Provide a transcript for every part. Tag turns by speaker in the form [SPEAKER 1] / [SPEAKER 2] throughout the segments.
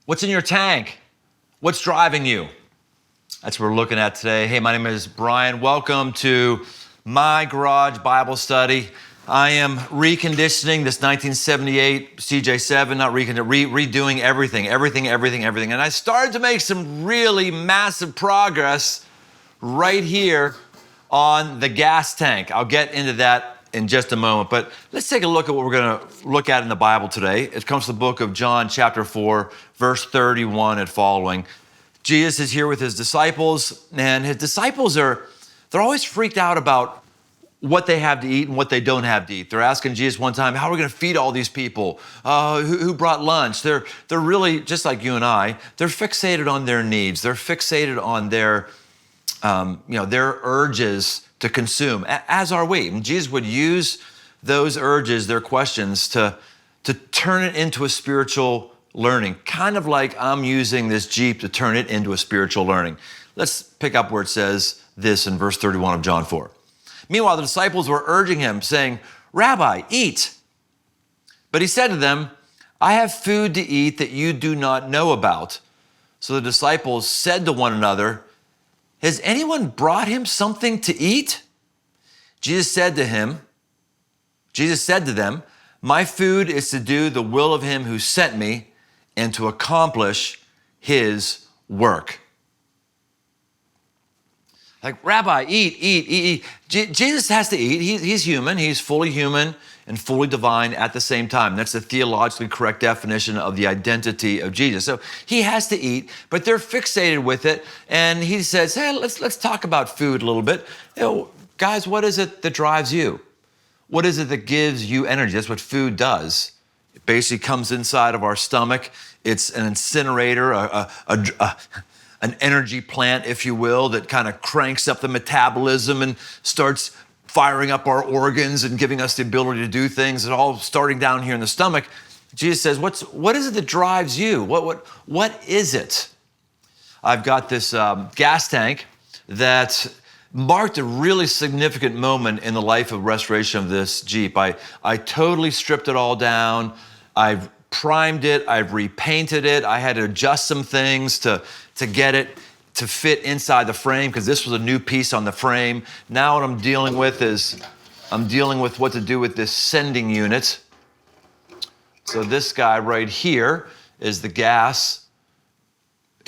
[SPEAKER 1] What's in your tank? What's driving you? That's what we're looking at today. Hey, my name is Brian. Welcome to my garage Bible study. I am reconditioning this 1978 CJ7, not redoing everything. And I started to make some really massive progress right here on the gas tank. I'll get into that in just a moment, but let's take a look at what we're going to look at in the Bible today. It comes from the book of John, chapter 4, verse 31 and following. Jesus is here with his disciples, and his disciples they're always freaked out about what they have to eat and what they don't have to eat. They're asking Jesus one time, how are we going to feed all these people? Who brought lunch? They're really, just like you and I, they're fixated on their needs. They're fixated on their urges to consume, as are we. And Jesus would use those urges, their questions, to turn it into a spiritual learning, kind of like I'm using this Jeep to turn it into a spiritual learning. Let's pick up where it says this in verse 31 of John 4. Meanwhile, the disciples were urging him, saying, Rabbi, eat. But he said to them, I have food to eat that you do not know about. So the disciples said to one another, has anyone brought him something to eat? Jesus said to them, my food is to do the will of him who sent me and to accomplish his work. Like, Rabbi, eat. Jesus has to eat. He's human. He's fully human and fully divine at the same time. That's the theologically correct definition of the identity of Jesus. So he has to eat, but they're fixated with it. And he says, hey, let's talk about food a little bit. Guys, what is it that drives you? What is it that gives you energy? That's what food does. It basically comes inside of our stomach. It's an incinerator, an energy plant, if you will, that kind of cranks up the metabolism and starts firing up our organs and giving us the ability to do things. It's all starting down here in the stomach. Jesus says, what is it that drives you? What is it? I've got this gas tank that marked a really significant moment in the life of restoration of this Jeep. I totally stripped it all down. I've primed it. I've repainted it. I had to adjust some things to get it to fit inside the frame because this was a new piece on the frame. Now what I'm dealing with what to do with this sending unit. So this guy right here is the gas.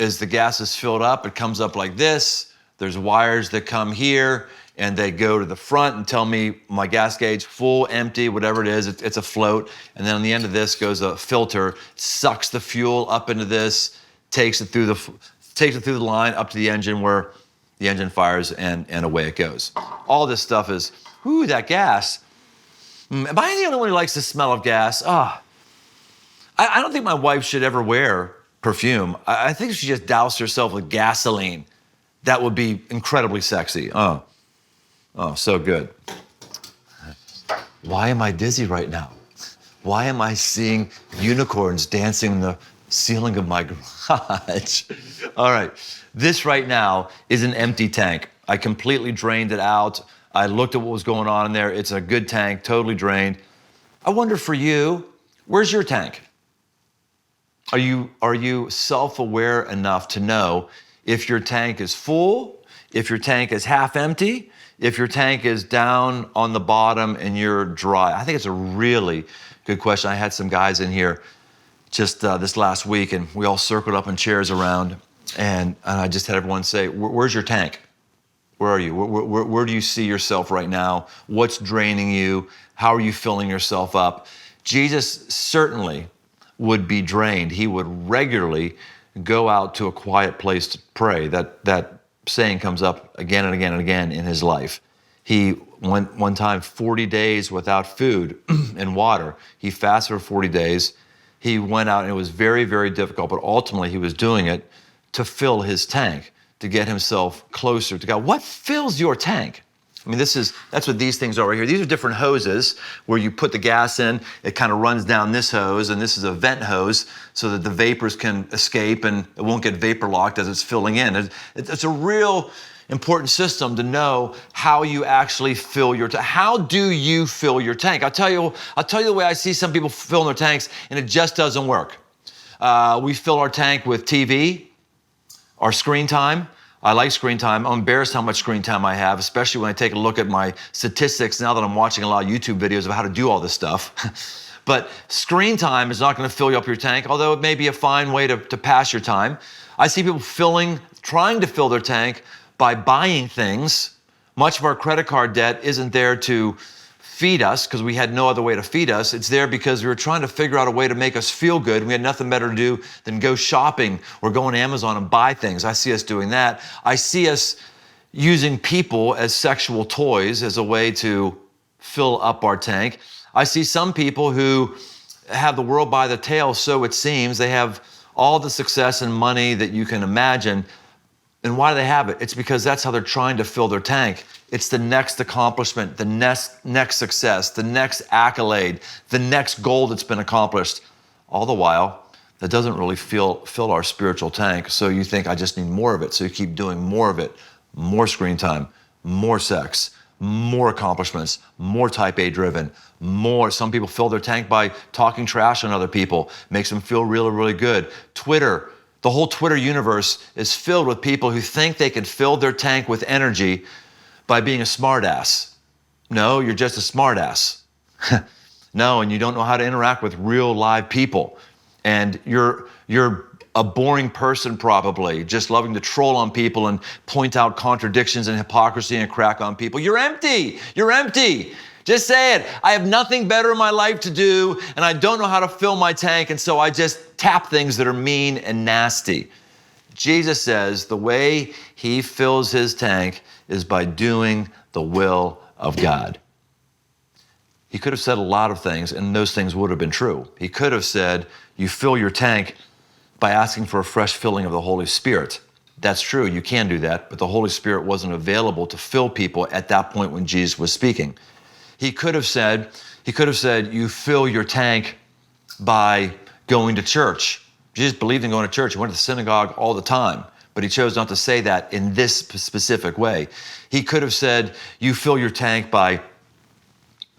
[SPEAKER 1] As the gas is filled up, it comes up like this. There's wires that come here and they go to the front and tell me my gas gauge, full, empty, whatever it is, it's a float. And then on the end of this goes a filter, sucks the fuel up into this, takes it through the line up to the engine where the engine fires and away it goes. All this stuff is, that gas. Am I the only one who likes the smell of gas? I don't think my wife should ever wear perfume. I think she just doused herself with gasoline. That would be incredibly sexy. Oh, so good. Why am I dizzy right now? Why am I seeing unicorns dancing in the ceiling of my garage? All right, this right now is an empty tank. I completely drained it out. I looked at what was going on in there. It's a good tank, totally drained. I wonder for you, where's your tank? Are you self-aware enough to know if your tank is full, if your tank is half empty, if your tank is down on the bottom and you're dry? I think it's a really good question. I had some guys in here just this last week, and we all circled up in chairs around, and I just had everyone say, where's your tank? Where are you? Where do you see yourself right now? What's draining you? How are you filling yourself up? Jesus certainly would be drained. He would regularly go out to a quiet place to pray. That saying comes up again and again and again in his life. He went one time 40 days without food and water. He fasted for 40 days. He went out and it was very, very difficult, but ultimately he was doing it to fill his tank, to get himself closer to God. What fills your tank? I mean, that's what these things are right here. These are different hoses where you put the gas in, it kind of runs down this hose, and this is a vent hose so that the vapors can escape and it won't get vapor locked as it's filling in. It's a real important system to know how you actually fill your tank. How do you fill your tank? I'll tell you the way I see some people filling their tanks, and it just doesn't work. We fill our tank with TV, our screen time. I like screen time. I'm embarrassed how much screen time I have, especially when I take a look at my statistics now that I'm watching a lot of YouTube videos of how to do all this stuff. But screen time is not going to fill you up your tank, although it may be a fine way to pass your time. I see people trying to fill their tank by buying things. Much of our credit card debt isn't there to feed us because we had no other way to feed us. It's there because we were trying to figure out a way to make us feel good. We had nothing better to do than go shopping or go on Amazon and buy things. I see us doing that. I see us using people as sexual toys as a way to fill up our tank. I see some people who have the world by the tail, so it seems. They have all the success and money that you can imagine. And why do they have it? It's because that's how they're trying to fill their tank. It's the next accomplishment, the next success, the next accolade, the next goal that's been accomplished. All the while, that doesn't really fill our spiritual tank. So you think, I just need more of it. So you keep doing more of it, more screen time, more sex, more accomplishments, more type A driven, more. Some people fill their tank by talking trash on other people. Makes them feel really, really good. Twitter. The whole Twitter universe is filled with people who think they can fill their tank with energy by being a smartass. No, you're just a smartass. No, and you don't know how to interact with real live people. And you're a boring person probably, just loving to troll on people and point out contradictions and hypocrisy and crack on people. You're empty. You're empty. Just say it. I have nothing better in my life to do, and I don't know how to fill my tank, and so I just tap things that are mean and nasty. Jesus says the way he fills his tank is by doing the will of God. He could have said a lot of things, and those things would have been true. He could have said, you fill your tank by asking for a fresh filling of the Holy Spirit. That's true, you can do that, but the Holy Spirit wasn't available to fill people at that point when Jesus was speaking. He could have said, you fill your tank by going to church. Jesus believed in going to church. He went to the synagogue all the time, but he chose not to say that in this specific way. He could have said, you fill your tank by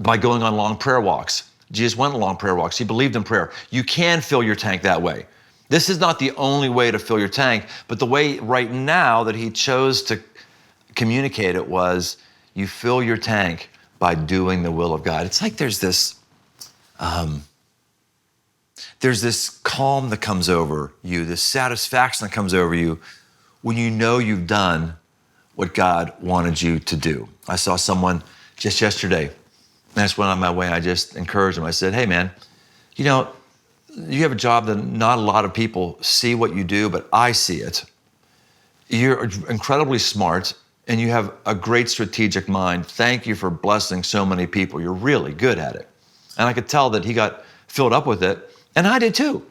[SPEAKER 1] going on long prayer walks. Jesus went on long prayer walks. He believed in prayer. You can fill your tank that way. This is not the only way to fill your tank, but the way right now that he chose to communicate it was, you fill your tank by doing the will of God. It's like there's this calm that comes over you, this satisfaction that comes over you when you know you've done what God wanted you to do. I saw someone just yesterday, and I just went on my way, and I just encouraged him. I said, hey man, you have a job that not a lot of people see what you do, but I see it. You're incredibly smart, and you have a great strategic mind. Thank you for blessing so many people. You're really good at it. And I could tell that he got filled up with it, and I did too,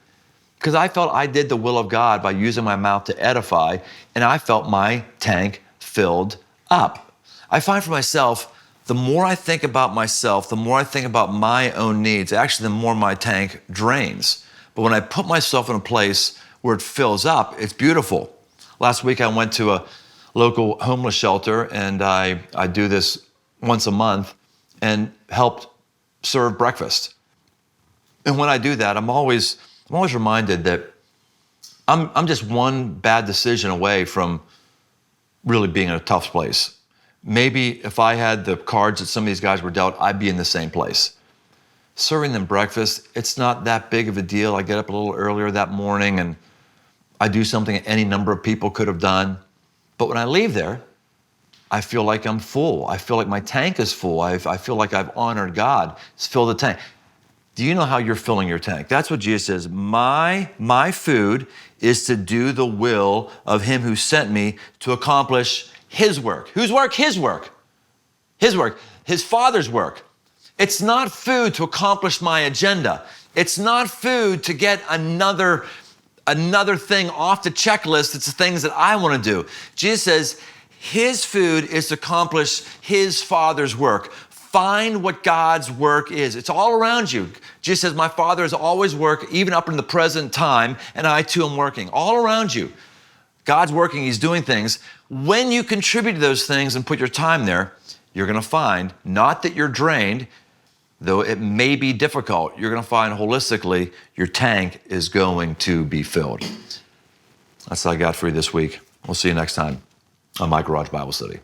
[SPEAKER 1] because I felt I did the will of God by using my mouth to edify, and I felt my tank filled up. I find for myself, the more I think about myself, the more I think about my own needs, actually the more my tank drains. But when I put myself in a place where it fills up, it's beautiful. Last week I went to a local homeless shelter, and I do this once a month and helped serve breakfast. And when I do that, I'm always reminded that I'm just one bad decision away from really being in a tough place. Maybe if I had the cards that some of these guys were dealt, I'd be in the same place. Serving them breakfast, it's not that big of a deal. I get up a little earlier that morning and I do something any number of people could have done. But when I leave there, I feel like I'm full. I feel like my tank is full. I feel like I've honored God. It's filled the tank. Do you know how you're filling your tank? That's what Jesus says. My food is to do the will of him who sent me to accomplish his work. Whose work? His work. His work. His Father's work. It's not food to accomplish my agenda. It's not food to get another thing off the checklist. It's the things that I want to do. Jesus says his food is to accomplish his Father's work. Find what God's work is. It's all around you. Jesus says, my Father is always work, even up in the present time, and I too am working. All around you. God's working, he's doing things. When you contribute to those things and put your time there, you're going to find not that you're drained, though it may be difficult, you're going to find holistically your tank is going to be filled. That's all I got for you this week. We'll see you next time on My Garage Bible Study.